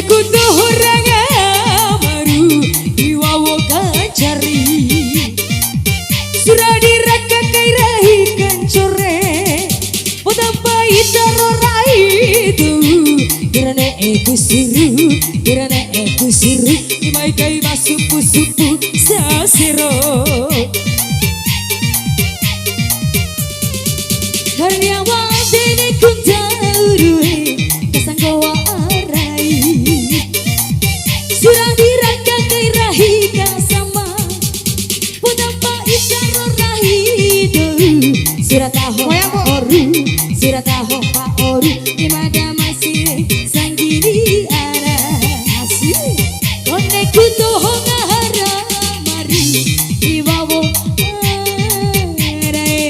Kutu orang amaru iwawo kacari sudah dirakakai rahi kancore potamba itaro rai itu kirana aku siru imai kai masupu supu sasero karyawa dene kuntauru kasanggowa surang dirangkakai rahika sama potamba itaro rahido surataho oru imada masih sanggini ara asih kone kutoho ngahara mari iwawo arae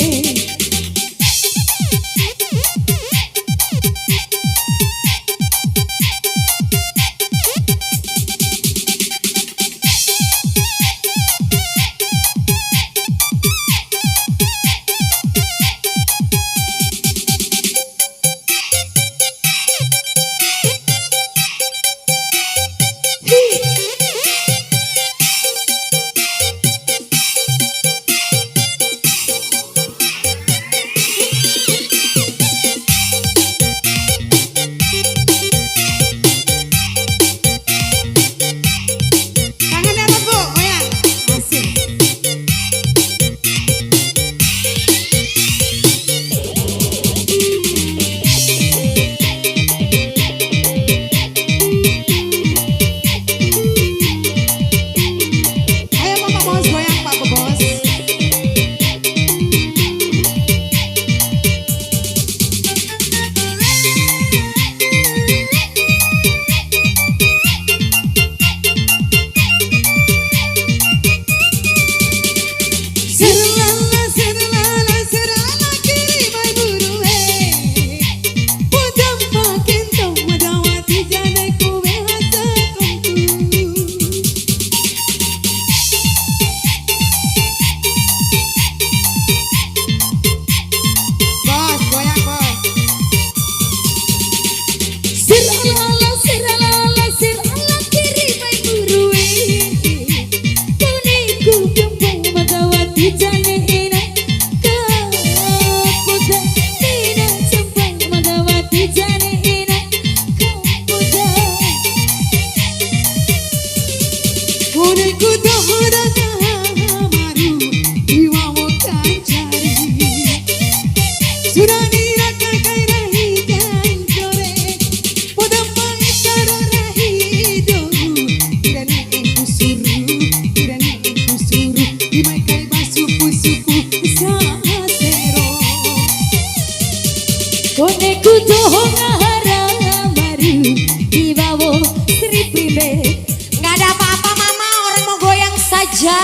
Nggak ada apa-apa mama, orang mau goyang saja.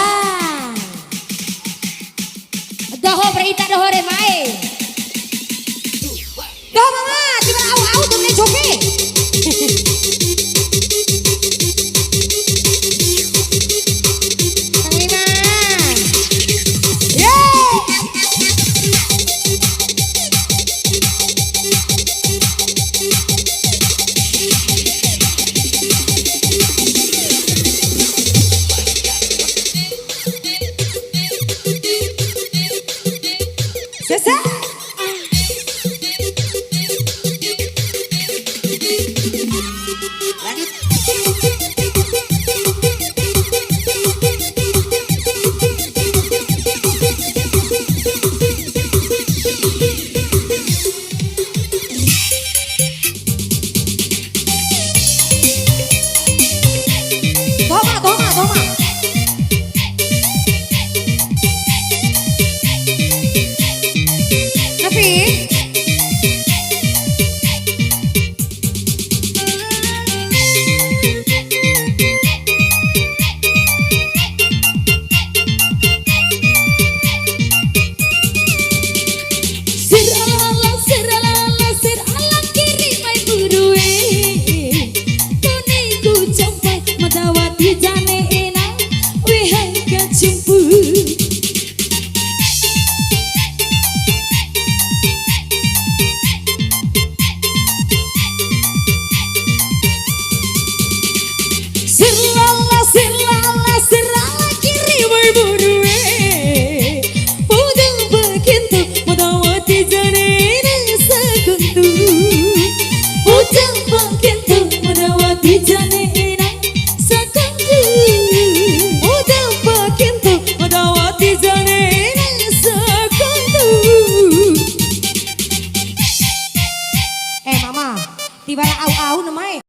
Doho berita doho remai. Doho mama, tiba au temen joki. jane enang wehai kajumpu. Sirlala sirlala sirlala kiri berburu Pudah begitu Mudawati janina sekuntu Pudah begitu Mudawati janina sekuntu Pudah begitu Mudawati janina sekuntu. Mama, tiba au-au namanya.